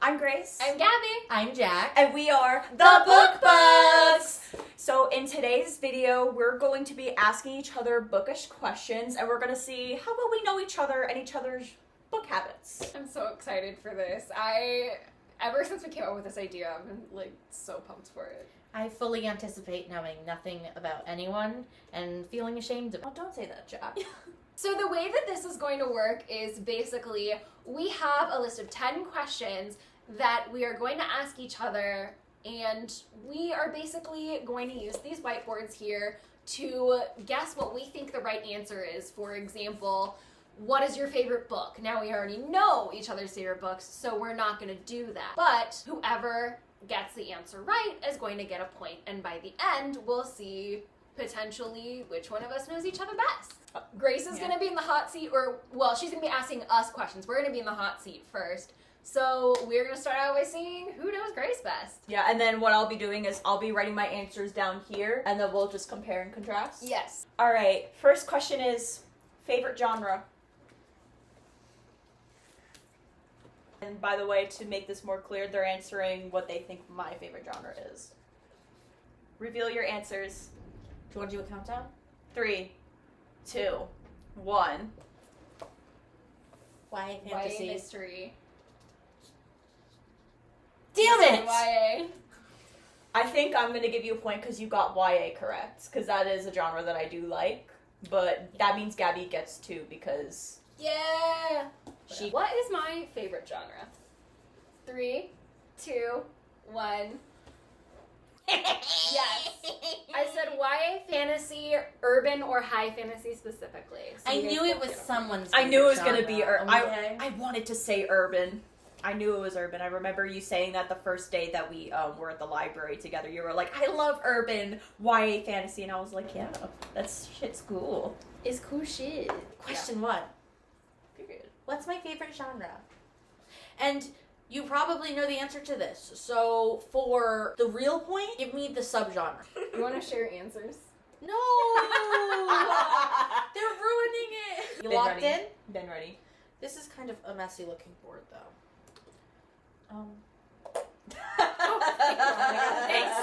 I'm Grace. I'm Gabby. I'm Jack. And we are the Book Bugs! So in today's video, we're going to be asking each other bookish questions, and we're going to see how well we know each other and each other's book habits. I'm so excited for this. Ever since we came up with this idea, I've been so pumped for it. I fully anticipate knowing nothing about anyone and feeling ashamed of it. Oh, don't say that, Jack. So the way that this is going to work is basically we have a list of 10 questions that we are going to ask each other, and we are basically going to use these whiteboards here to guess what we think the right answer is. For example, what is your favorite book? Now we already know each other's favorite books, so we're not going to do that. But whoever gets the answer right is going to get a point, and by the end we'll see potentially which one of us knows each other best. Grace is going to be in the hot seat, she's going to be asking us questions. We're going to be in the hot seat first. So we're going to start out by seeing who knows Grace best. Yeah, and then what I'll be doing is I'll be writing my answers down here, and then we'll just compare and contrast. Yes. All right, first question is favorite genre. And by the way, to make this more clear, they're answering what they think my favorite genre is. Reveal your answers. Do you want to do a countdown? 3, 2, 1. YA fantasy. YA mystery. Damn it! YA. I think I'm going to give you a point because you got YA correct, because that is a genre that I do like, but that means Gabby gets 2 because... Yeah! What is my favorite genre? 3, 2, 1. Yes. I said YA fantasy, urban or high fantasy specifically. So I you guys knew it both was get a point. someone's I knew it was going to favorite be... genre. Okay. I wanted to say urban. I knew it was urban. I remember you saying that the first day that we were at the library together. You were like, I love urban YA fantasy. And I was like, yeah, that's shit's cool. It's cool shit. Question 1. Period. What's my favorite genre? And you probably know the answer to this. So for the real point, give me the subgenre. You want to share answers? No! They're ruining it! You Been locked ready. in? Been ready. This is kind of a messy looking board though. Thanks.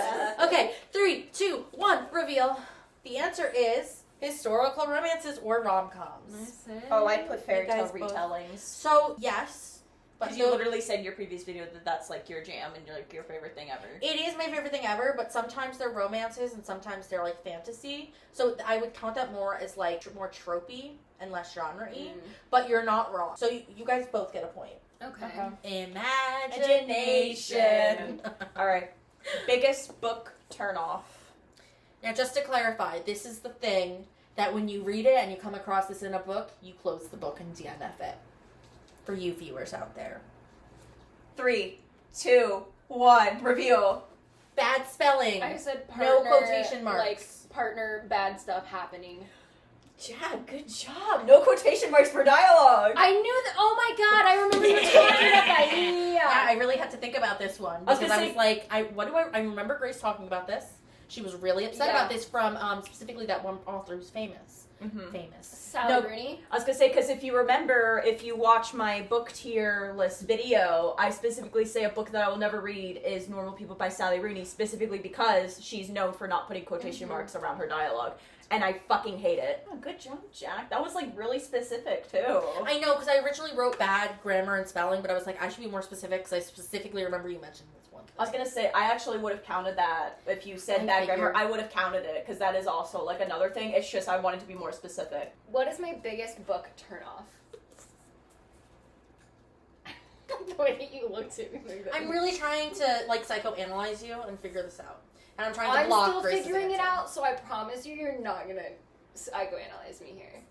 Okay, 3, 2, 1, reveal. The answer is historical romances or rom-coms. Oh, I put fairy You tale guys both- retellings. So, yes. But Because you literally said in your previous video that that's like your jam and like your favorite thing ever. it is my favorite thing ever, but sometimes they're romances and sometimes they're like fantasy. So I would count that more as like more tropey and less genre-y. But you're not wrong. So you guys both get a point. Okay. Imagination. All right. Biggest book turnoff. Now, just to clarify, this is the thing that when you read it and you come across this in a book, you close the book and DNF it. For you viewers out there. 3, 2, 1. Reveal. Bad spelling. I said partner. No quotation marks. Like partner, bad stuff happening. Jack, good job. No quotation marks for dialogue. I knew that. Oh my god! I remember you talking about that. Yeah, I really had to think about this one I was because gonna I was like, I remember Grace talking about this. She was really upset Yeah. about this from specifically that one author who's famous. Mm-hmm. Famous. Sally No. Rooney. I was going to say, because if you remember, if you watch my book tier list video, I specifically say a book that I will never read is Normal People by Sally Rooney, specifically because she's known for not putting quotation marks around her dialogue. And I fucking hate it. Oh, good job, Jack. That was, like, really specific, too. I know, because I originally wrote bad grammar and spelling, but I was like, I should be more specific because I specifically remember you mentioned this one. I was going to say, I actually would have counted that. If you said I bad figured. grammar, I would have counted it, because that is also, like, another thing. It's just I wanted to be more specific. What is my biggest book turnoff? The way that you looked at me. I'm really trying to, like, psychoanalyze you and figure this out. And I'm trying to I'm block still Grace's figuring it answer. out, so I promise you're not gonna psychoanalyze me here.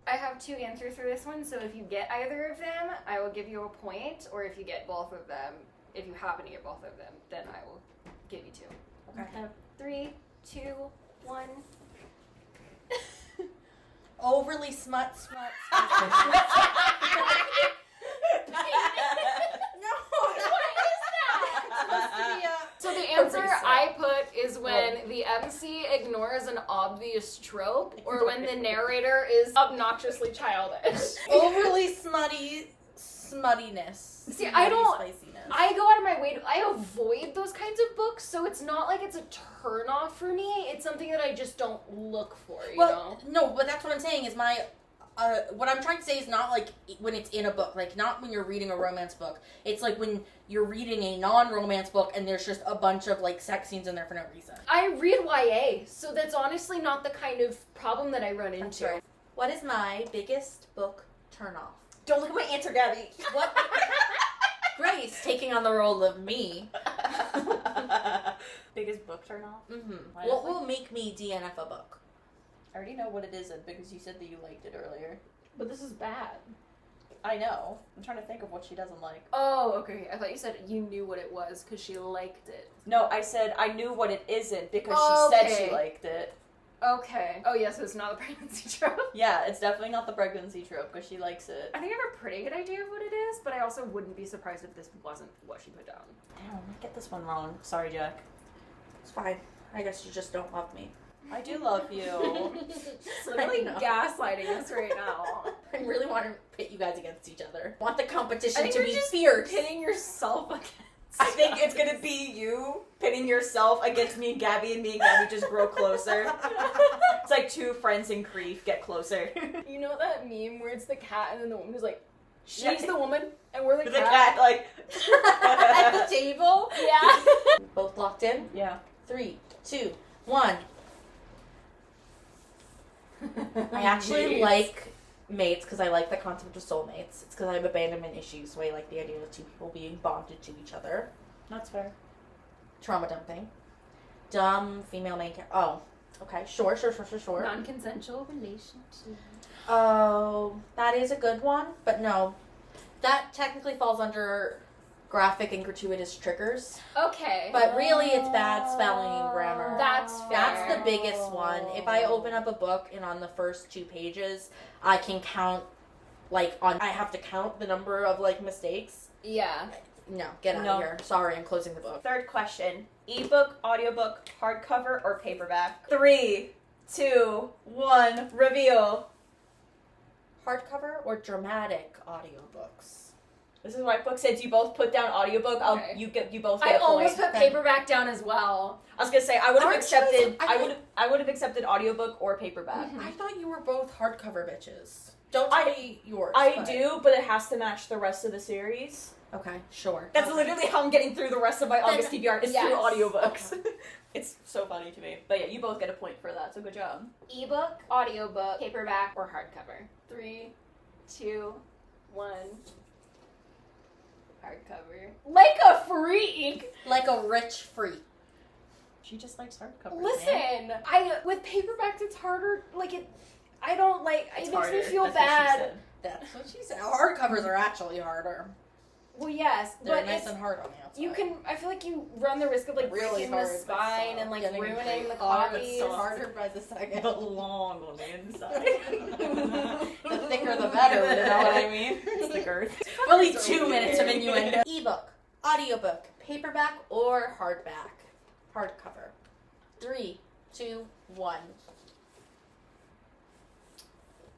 I have 2 answers for this one, so if you get either of them, I will give you a point, or if you get both of them, if you happen to get both of them, then I will give you 2. Okay. 3, 2, 1. Overly smut. No, So the answer I put is when the MC ignores an obvious trope or when the narrator is obnoxiously childish. Overly smuttiness. See, I don't- Spiciness. I go out of my way to, I avoid those kinds of books, so it's not like it's a turn off for me. It's something that I just don't look for, you know? No, but that's what I'm saying is my, what I'm trying to say is not like when it's in a book, like not when you're reading a romance book. It's like when you're reading a non-romance book and there's just a bunch of like sex scenes in there for no reason. I read YA, so that's honestly not the kind of problem that I run into. Right. What is my biggest book turn off? Don't look at my answer, Gabby. What? Grace taking on the role of me. Biggest book turn off? Mm-hmm. What will make me DNF a book? I already know what it isn't because you said that you liked it earlier. But this is bad. I know. I'm trying to think of what she doesn't like. Oh, okay. I thought you said you knew what it was because she liked it. No, I said I knew what it isn't because she said she liked it. Okay. Oh, yes, it's not a pregnancy trope. Yeah, it's definitely not the pregnancy trope because she likes it. I think I have a pretty good idea of what it is, but I also wouldn't be surprised if this wasn't what she put down. Damn, I get this one wrong. Sorry, Jack. It's fine. I guess you just don't love me. I do love you. It's literally gaslighting us right now. I really want to pit you guys against each other. I want the I competition think to you're be just fierce. pitting yourself against I think it's gonna be you pitting yourself against me and Gabby just grow closer. It's like two friends in grief get closer. You know that meme where it's the cat and then the woman who's like, she's Yeah. the woman and we're the The cat? cat, like. At the table. Yeah. Both locked in? Yeah. 3, 2, 1. I actually like mates because I like the concept of soulmates. It's because I have abandonment issues, so I like the idea of two people being bonded to each other. That's fair. Trauma dumping. Dumb female main character. Oh, okay. Sure. Non-consensual relationship. Oh, that is a good one, but no. That technically falls under graphic and gratuitous triggers. Okay. But really, it's bad spelling and grammar. That's fair. That's the biggest one. If I open up a book and on the first 2 pages, I can count, I have to count the number of, mistakes. Yeah. No, get out of here. Sorry, I'm closing the book. Third question. Ebook, audiobook, hardcover, or paperback? 3, 2, 1, reveal. Hardcover or dramatic audiobooks? This is why book says you both put down audiobook. Okay. You both get I a point. almost put paperback down as well. I was gonna say I would have Aren't accepted. you- I would have accepted audiobook or paperback. Mhm. I thought you were both hardcover bitches. Don't I- tell me yours. I but- do, but it has to match the rest of the series. Okay, sure. That's Okay. literally how I'm getting through the rest of my August TBR is yes. through audiobooks. It's so funny to me. But yeah, you both get a point for that, so good job. Ebook, audiobook, paperback, or hardcover. 3, 2, 1. Hardcover. Like a freak! Like a rich freak. She just likes hardcovers. Listen, with paperbacks it's harder, I don't like, it makes me feel That's what she bad. said. That's what she said. Hardcovers are actually harder. Well, yes, They're but nice it's, and hard on the outside. you can, I feel like you run the risk of Really breaking hard, the but spine soft. and Getting ruining the hard, copies. so harder by the second. But long on the inside. The thicker the better, you know what I mean? It's the girth. Only 2 minutes of innuendo. Ebook, audiobook, paperback, or hardback? Hardcover. 3, 2, 1.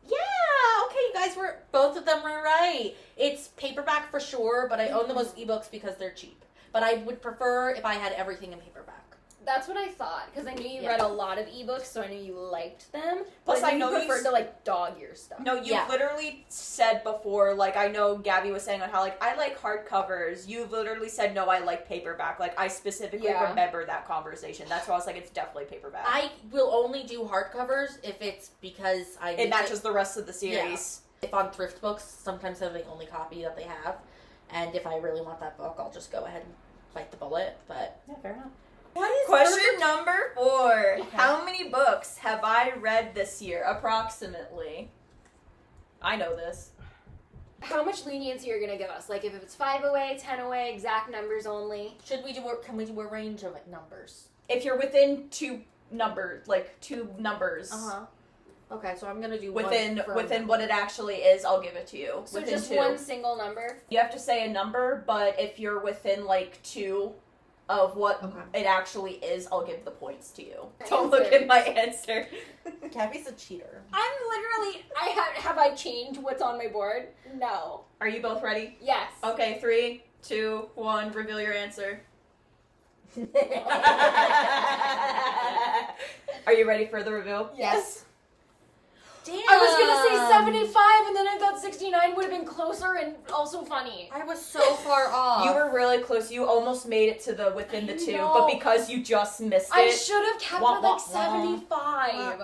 Yeah, okay, you guys both of them were right. It's paperback for sure, but I own the most ebooks because they're cheap. But I would prefer if I had everything in paperback. That's what I thought, because I knew you Yeah. read a lot of ebooks, so I knew you liked them. Plus, But I I knew know you you preferred to dog your stuff. No, you Yeah. literally said before, I know Gabby was saying on how, I like hardcovers. You literally said, no, I like paperback. I specifically Yeah. remember that conversation. That's why I was like, it's definitely paperback. I will only do hardcovers if it's because I it need matches the rest of the Yeah. series. If on thrift books, sometimes they're the only copy that they have. And if I really want that book, I'll just go ahead and bite the bullet. But Yeah, fair enough. what is Question number 4. Okay. How many books have I read this year, approximately? I know this. How much leniency you're gonna give us? If it's 5 away, 10 away, exact numbers only. Can we do a range of numbers? If you're within 2 numbers, 2 numbers. Okay, so I'm gonna do Within one for within what it actually is, I'll give it to you. So within just 2. one single number? You have to say a number, but if you're within 2, of what Okay. it actually is, I'll give the points to you. Answer. Don't look at my answer. Gabby's a cheater. I'm literally. Have I changed what's on my board? No. Are you both ready? Yes. Okay, 3, 2, 1, reveal your answer. Are you ready for the reveal? Yes. Damn. I was gonna say 75, and then I thought 69 would have been closer and also funny. I was so far off. You were really close. You almost made it to the within the 2, know. but because you just missed it. I should have kept Wah, with wah, like 75.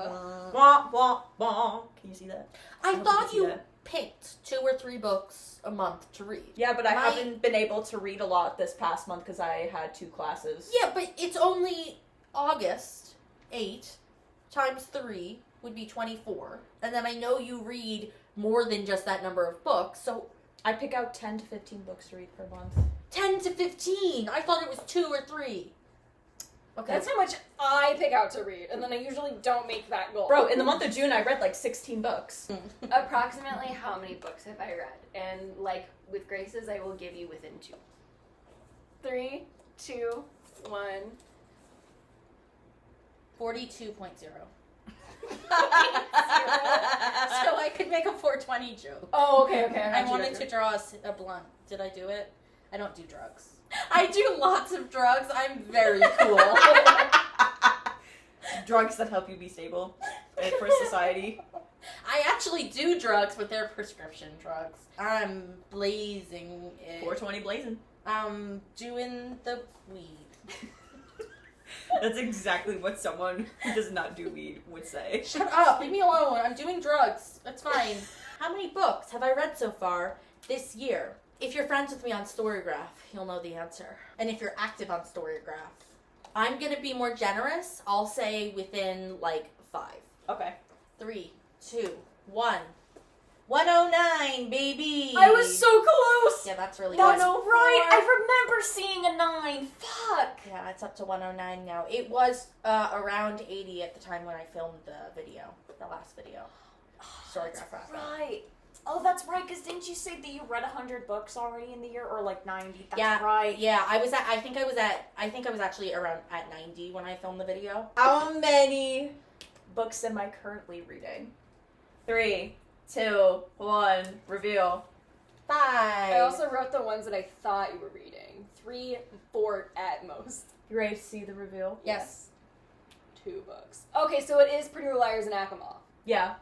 Wah, wah, wah. Can you see that? I hope thought you can you see that. picked 2 or 3 books a month to read. Yeah, but I My- haven't been able to read a lot this past month because I had 2 classes. Yeah, but it's only August 8 times 3 would be 24. And then I know you read more than just that number of books, so I pick out 10 to 15 books to read per month. 10 to 15. I thought it was 2 or 3. Okay. That's how much I pick out to read, and then I usually don't make that goal. Bro, in the month of June, I read like 16 books. Approximately how many books have I read? And like with Grace's, I will give you within 2. 3, 2, 1. 42.0. So I could make a 420 joke. Oh, okay. I wanted to draw a blunt. Did I do it? I don't do drugs. I do lots of drugs. I'm very cool. Drugs that help you be stable for society. I actually do drugs, but they're prescription drugs. I'm blazing it. 420 blazing. I'm doing the weed. That's exactly what someone who does not do weed would say. Shut up. Leave me alone. I'm doing drugs. That's fine. How many books have I read so far this year? If you're friends with me on Storygraph, you'll know the answer. And if you're active on Storygraph, I'm going to be more generous. I'll say within like 5. Okay. 3, 2, 1. 109, baby. I was so close. Yeah, that's really That's good. right. I remember seeing a 9. Fuck. Yeah, it's up to 109 now. It was around 80 at the time when I filmed the video, the last video. Storygraph wrap up. Right. Oh, that's right. Because didn't you say that you read 100 books already in the year, or like 90? That's Yeah, right. Yeah, I think I was actually around at 90 when I filmed the video. How many books am I currently reading? 3, 2, 1, reveal. 5. I also wrote the ones that I thought you were reading. 3, 4 at most. You ready to see the reveal? Yes. 2 books. Okay, so it is Pretty Little Liars and Akamov. Yeah.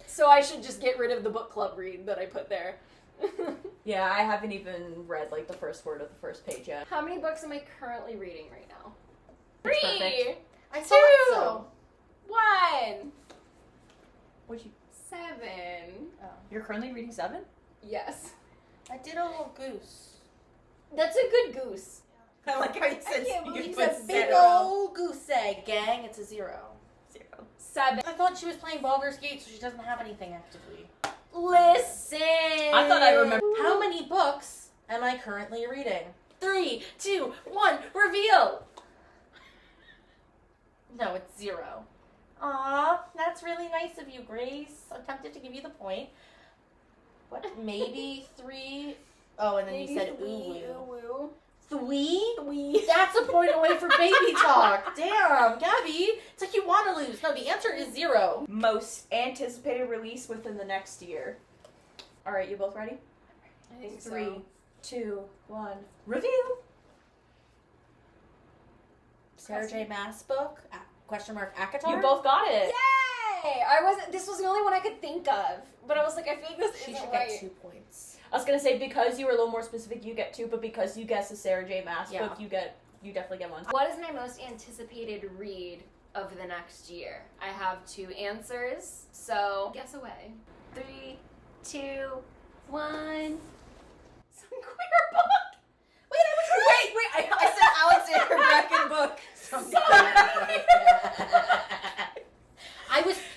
So I should just get rid of the book club read that I put there. Yeah, I haven't even read like the first word of the first page yet. How many books am I currently reading right now? That's 3, perfect. I 2, thought so. 1, What'd you? 7. Oh. You're currently reading 7? Yes. I did a little goose. That's a good goose. I like how you said can't you believe It's put a big 0. old goose egg, gang. It's a 0. 0. 7. I thought she was playing Baldur's Gate, so she doesn't have anything actively. Listen. I thought I remembered. How many books am I currently reading? 3, 2, 1, reveal! No, it's 0. Aw, that's really nice of you, Grace. I'm tempted to give you the point. What? Maybe 3? Oh, and then you said ooh. 3? That's a point away for baby talk. Damn, Gabby. It's like you want to lose. No, the answer is 0. Most anticipated release within the next year. All right, you both ready? I think 3, so. 2, 1, reveal. Sarah J. Maas book? Question mark Akatar? You both got it. Yay! This was the only one I could think of. But I was like, I feel like this She isn't should right. get 2 points. I was gonna say because you were a little more specific, you get 2, but because you guessed a Sarah J. Maas Yeah. book, you definitely get 1. What is my most anticipated read of the next year? I have 2 answers, so guess away. 3, 2, 1. Some queer book. Wait! I said Alexander Bracken book.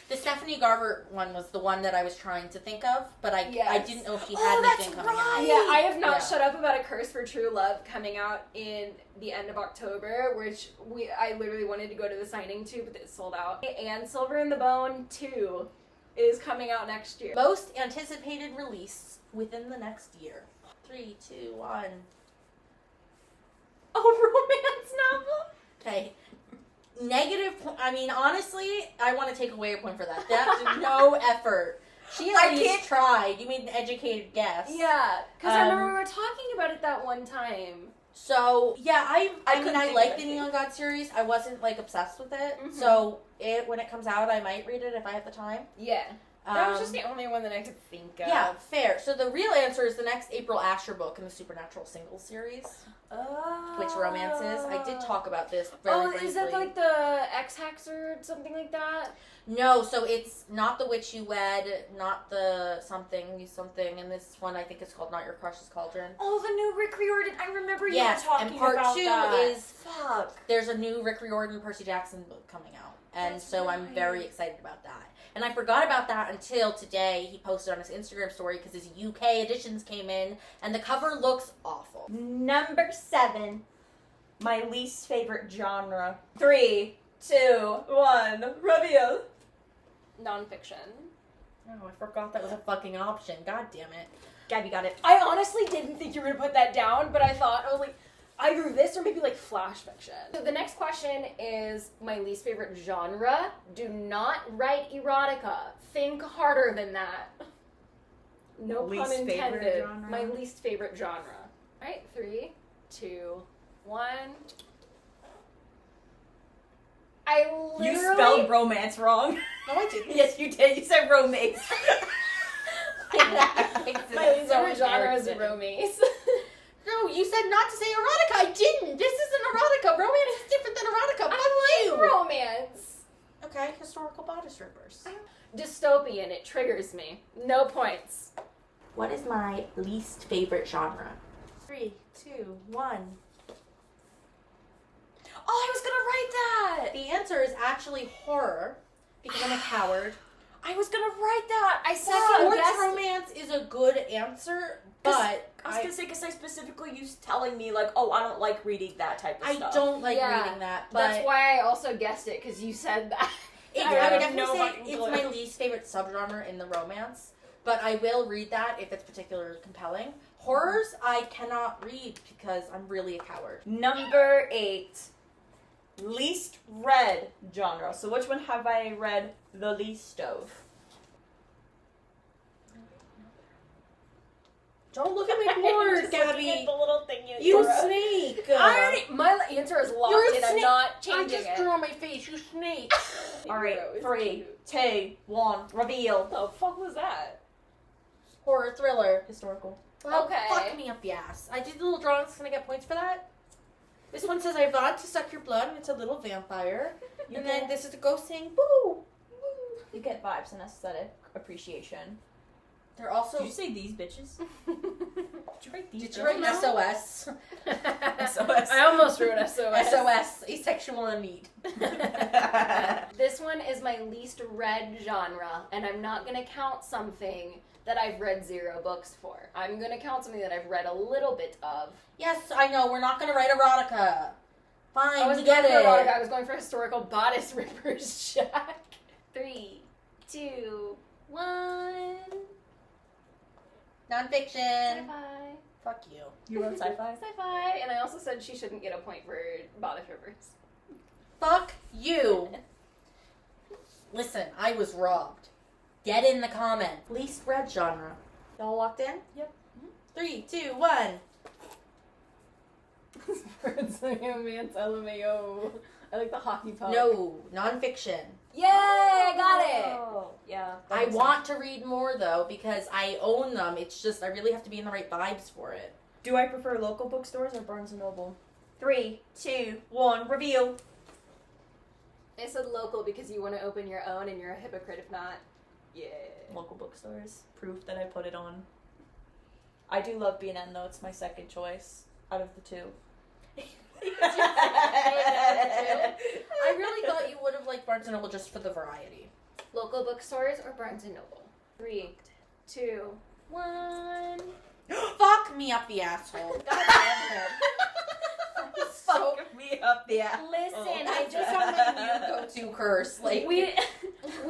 The Stephanie Garber one was the one that I was trying to think of, but I Yes. didn't know if she Oh, had that's anything coming right. out. Yeah, I have not Yeah. shut up about A Curse for True Love coming out in the end of October, which I literally wanted to go to the signing to, but it's sold out. And Silver in the Bone 2 is coming out next year. Most anticipated release within the next year. 3, 2, 1. romance novel? Okay. I mean, honestly, I want to take away a point for that. That's no effort. She at least tried. You made an educated guess. Yeah, because I remember we were talking about it that one time. So, yeah, I couldn't think like of the anything. Neon God series. I wasn't, like, obsessed with it. Mhm. So, when it comes out, I might read it if I have the time. Yeah. That was just the only one that I could think of. Yeah, fair. So, the real answer is the next April Asher book in the Supernatural Singles series. Oh. Which romances. I did talk about this very briefly. Is that like the X-Hex or something like that? No, so it's not The Witch You Wed, not the something, and this one I think is called Not Your Crush's Cauldron. Oh, the new Rick Riordan. I remember you Yes, were talking and part about 2 that. is Fuck. there's a new Rick Riordan, Percy Jackson book coming out. And That's so I'm right. very excited about that. And I forgot about that until today. He posted on his Instagram story because his UK editions came in, and the cover looks awful. Number 7. My least favorite genre. 3, 2, 1. Reveal. Nonfiction. Oh, I forgot that was a fucking option. God damn it. Gabby got it. I honestly didn't think you were going to put that down, but I thought, I was like, either this or maybe like flash fiction. So the next question is my least favorite genre. Do not write erotica. Think harder than that. No Least pun favorite intended. genre? My least favorite genre. All right, 3, 2, 1. I literally... You spelled romance wrong. No, I didn't. Yes, you did. You said romance. My least favorite genre is romance. No, you said not to say erotica. I didn't. This isn't erotica. Romance is different than erotica. Fuck I you. like romance. Okay, historical bodice rippers. Dystopian, it triggers me. No points. What is my least favorite genre? 3, 2, 1. Oh, I was gonna write that. The answer is actually horror, because I'm a coward. I was gonna write that. I Sports second guessed. romance is a good answer, but I was gonna say, because I specifically used telling me, like, oh, I don't like reading that type of I stuff. don't like Yeah, reading that. But That's why I also guessed it, because you said that. I would definitely say it's my least favorite subgenre in the romance, but I will read that if it's particularly compelling. Horrors, I cannot read because I'm really a coward. Number 8. Least read genre. So which one have I read the least of? Don't look at my board, Gabby. The little thing You drew. snake. My answer is locked You're a in. I'm snake. not I changing just it. drew on my face. You snake. Alright, It's 3, cute. 2, 1. Reveal. What the fuck was that? Horror thriller. Historical. Well, Okay. fuck me up the ass. I did the little drawings. Can I get points for that? This one says I want to suck your blood, and it's a little vampire. You And get, then this is a ghost saying boo. you get vibes and aesthetic appreciation. They're also. Did you say these bitches? Did you write these Did you bitches? write SOS? SOS. I almost wrote SOS. SOS, asexual in need. This one is my least read genre, and I'm not going to count something that I've read 0 books for. I'm going to count something that I've read a little bit of. Yes, I know. We're not going to write erotica. Fine, I we wasn't get going for it. erotica, I was going for historical bodice rippers, Jack. 3, 2, 1. Nonfiction. Sci-fi. Fuck you. You wrote sci-fi? Sci-fi. And I also said she shouldn't get a point for bodice rippers. Fuck you. Listen, I was robbed. Get in the comment. Least read genre. Y'all locked in? Yep. 3, 2, 1. Birds romance, LMAO. I like the hockey puck. No, nonfiction. Yay, I got it. Oh, yeah. that I makes want to read more though because I own them. It's just I really have to be in the right vibes for it. Do I prefer local bookstores or Barnes & Noble? 3, 2, 1. Reveal. I said local because you want to open your own and you're a hypocrite if not. Yeah. Local bookstores. Proof that I put it on. I do love B&N though. It's my second choice out of the 2. I really thought you would have liked Barnes & Noble just for the variety. Local bookstores or Barnes & Noble? 3, 2, 1. Fuck me up the asshole. God damn it. So, Fuck me up the ass. Listen, I just have my new go-to curse. Like, we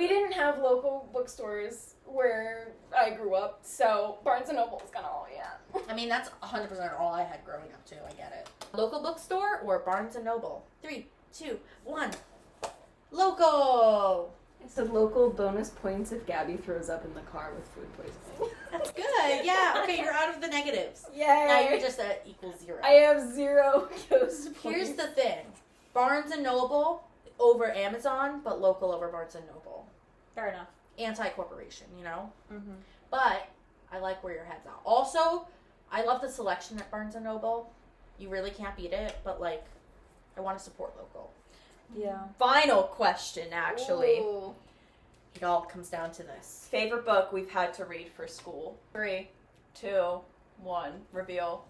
didn't have local bookstores where I grew up, so Barnes & Noble is kind of all we had. I mean, that's 100% all I had growing up, too. I get it. Local bookstore or Barnes & Noble? 3, 2, 1. Local! I said local, bonus points if Gabby throws up in the car with food poisoning. That's good. Yeah, okay, you're out of the negatives. Yay! Now you're just at equals 0. I have 0 ghost points. Here's the thing. Barnes & Noble over Amazon, but local over Barnes & Noble. Fair enough. Anti-corporation, you know? Mm-hmm. But I like where your head's at. Also, I love the selection at Barnes & Noble. You really can't beat it, but, like, I want to support local. Yeah. Final question, actually. Ooh. It all comes down to this. Favorite book we've had to read for school. 3, 2, 1. Reveal.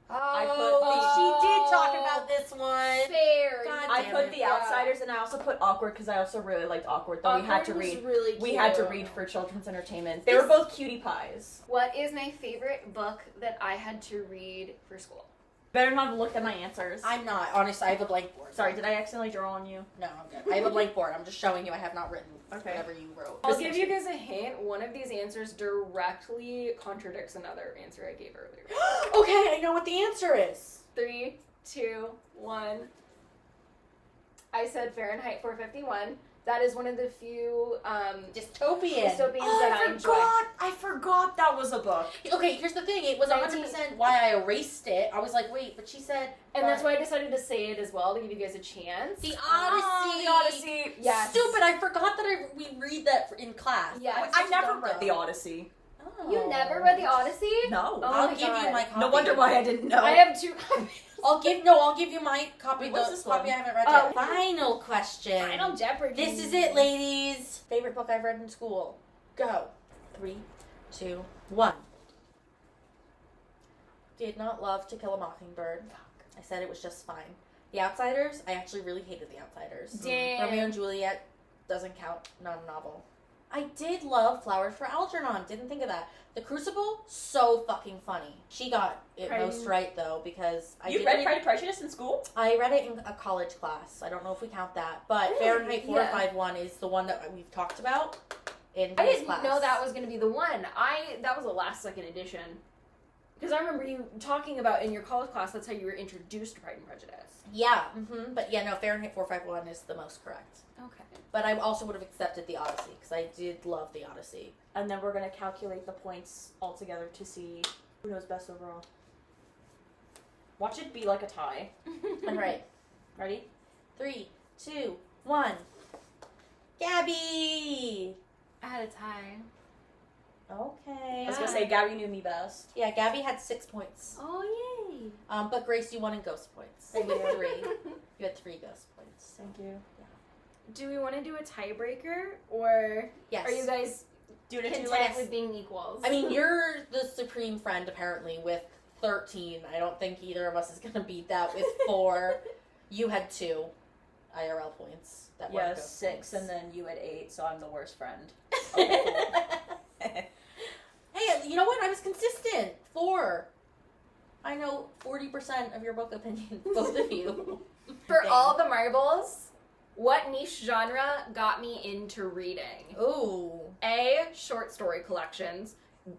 She did talk about this one. Fair. God I damn put it. The Outsiders, and I also put Awkward because I also really liked Awkward. Though we had to read. Really We cute. had to read for children's entertainment. They were both cutie pies. What is my favorite book that I had to read for school? Better not have looked at my answers. I'm not. Honestly, I have a blank board. Sorry, did I accidentally draw on you? No, I'm good. I have a blank board. I'm just showing you I have not written Okay. whatever you wrote. I'll give you guys a hint. One of these answers directly contradicts another answer I gave earlier. Okay, I know what the answer is. 3, 2, 1. I said Fahrenheit 451. That is one of the few Dystopian. dystopians that I enjoy. I forgot that was a book. Okay, here's the thing. It was 100% why I erased it. I was like, wait, but she said... And that's why I decided to say it as well, to give you guys a chance. The Odyssey. Oh, the Odyssey. Yes. Stupid. I forgot that we read that in class. Yes. I never read the Odyssey. Oh. You never read the Odyssey? No. Oh I'll my give you God. my copy. No wonder why I didn't know. I have 2 copies. I'll give you my copy. Wait, what's the this copy one? I haven't read Oh. yet. Final question. Final Jeopardy. This is it, ladies. Favorite book I've read in school. Go. 3, 2, 1. Did not love To Kill a Mockingbird. I said it was just fine. The Outsiders. I actually really hated The Outsiders. Damn. Romeo and Juliet doesn't count. Not a novel. I did love Flowers for Algernon. Didn't think of that. The Crucible, so fucking funny. She got it most right, though, because You read Pride and Prejudice in school? I read it in a college class. I don't know if we count that. But Fahrenheit 451 is the one that we've talked about in I this didn't class. know that was going to be the one. That was a last second edition. Because I remember you talking about in your college class, that's how you were introduced to Pride and Prejudice. Yeah, but yeah, no, Fahrenheit 451 is the most correct. Okay. But I also would have accepted the Odyssey, because I did love the Odyssey. And then we're going to calculate the points all together to see who knows best overall. Watch it be like a tie. All right. Ready? 3, 2, 1. Gabby! I had a tie. Okay. I was going to say, Gabby knew me best. Yeah, Gabby had 6 points. Oh, yay. But Grace, you won in ghost points. You had 3. You had 3 ghost points. Thank you. Do we want to do a tiebreaker, or Yes. are you guys Do it content with being equals? I mean, you're the supreme friend, apparently, with 13. I don't think either of us is going to beat that with 4. You had 2 IRL points. That weren't Yeah, ghost 6, points. and then you had 8, so I'm the worst friend. Hey, you know what? I was consistent. 4. I know 40% of your book opinion, both of you. For Dang. all the marbles, what niche genre got me into reading? Ooh. A, short story collections.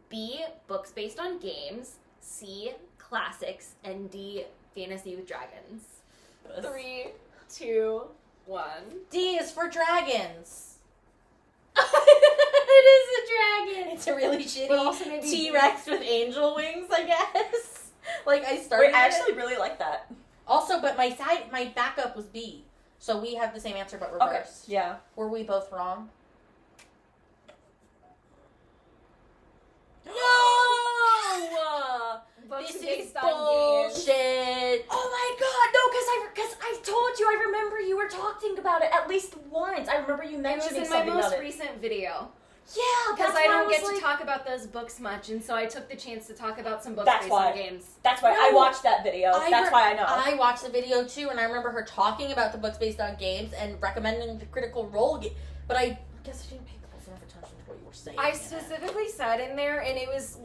B, books based on games. C, classics. And D, fantasy with dragons. 3, 2, 1. D is for dragons. It is a dragon. It's a really But also shitty maybe T-Rex with angel wings, I guess. Like, I started Wait, I it. actually really like that. Also, but my backup was B. So we have the same answer but Okay. reversed. Yeah. Were we both wrong? No! Books This is based on games. bullshit. Oh my god, no, because I told you, I remember you were talking about it at least once. I remember you It was mentioning in my something most about it. recent video. Yeah, Because that's I why don't was get to like- talk about those books much, and so I took the chance to talk about some books That's based why. on games. That's why I No, watched that video. That's why I know. I watched the video too, and I remember her talking about the books based on games and recommending the Critical Role game. But I guess I didn't pay close enough attention to what you were saying. I in it. specifically said in there, and it was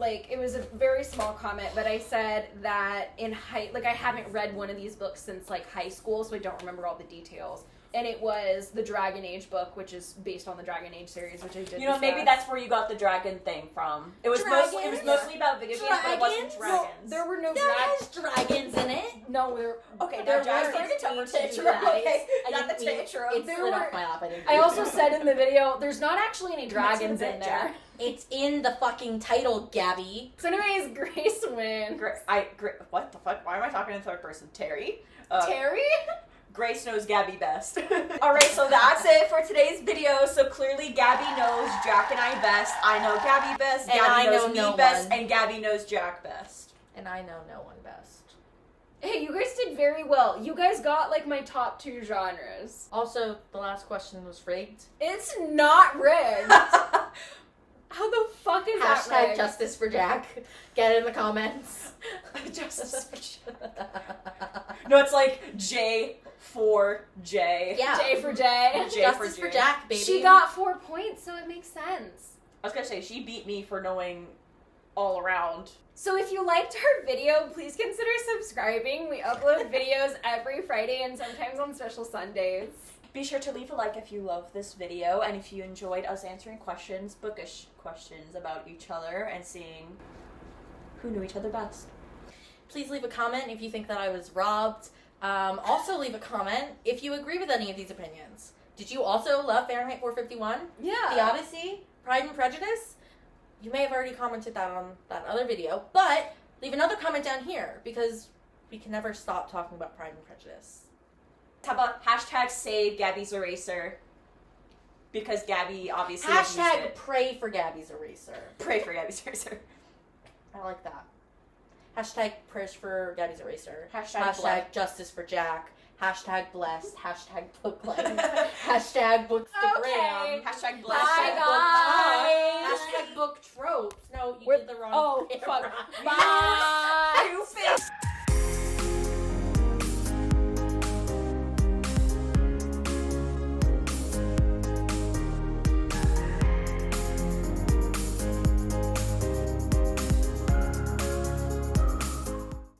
a very small comment, but I said that I haven't read one of these books since high school, so I don't remember all the details. and it was the Dragon Age book, which is based on the Dragon Age series, which I did. You know, maybe that's where you got the dragon thing from. It was mostly about video games, but it wasn't dragons. No, there were no Has dragons in it. No, there. Okay, there now Jack's were. going to tell her Titty titty guys. Okay, I got the didn't mean- titty It There slid were- off my lap. I didn't. I mean also to. said in the video, there's not actually any dragons in there. Jack. It's in the fucking title, Gabby. So, anyways, Grace wins. What the fuck? Why am I talking in third person? Terry? Terry? Grace knows Gabby best. Alright, so that's it for today's video. So clearly Gabby knows Jack and I best. I know Gabby best. And Gabby I knows know me no best. one. And Gabby knows Jack best. And I know no one best. Hey, you guys did very well. You guys got like my top 2 genres. Also, the last question was rigged. It's not rigged. How the fuck is that Hashtag rigged? justice for Jack. Get it in the comments. Justice for No, it's like J for J. Yeah. J for J. J Justice for for J. Jack, baby. She got 4 points, so it makes sense. I was gonna say, she beat me for knowing all around. So if you liked our video, please consider subscribing. We upload videos every Friday and sometimes on special Sundays. Be sure to leave a like if you love this video and if you enjoyed us answering questions, bookish questions about each other and seeing who knew each other best. Please leave a comment if you think that I was robbed. Also leave a comment if you agree with any of these opinions. Did you also love Fahrenheit 451? Yeah. The Odyssey? Pride and Prejudice? You may have already commented that on that other video, but leave another comment down here because we can never stop talking about Pride and Prejudice. How about hashtag save Gabby's eraser? Because Gabby obviously abused Hashtag it. pray for Gabby's eraser. Pray for Gabby's eraser. I like that. Hashtag prayers for Gabby's eraser. Hashtag Hashtag justice for Jack. Hashtag blessed. Hashtag book life. Hashtag bookstagram. Okay. Hashtag Bye, blessed. guys. Hashtag book tropes. No, you We're- did the wrong. Oh, camera. fuck. Bye.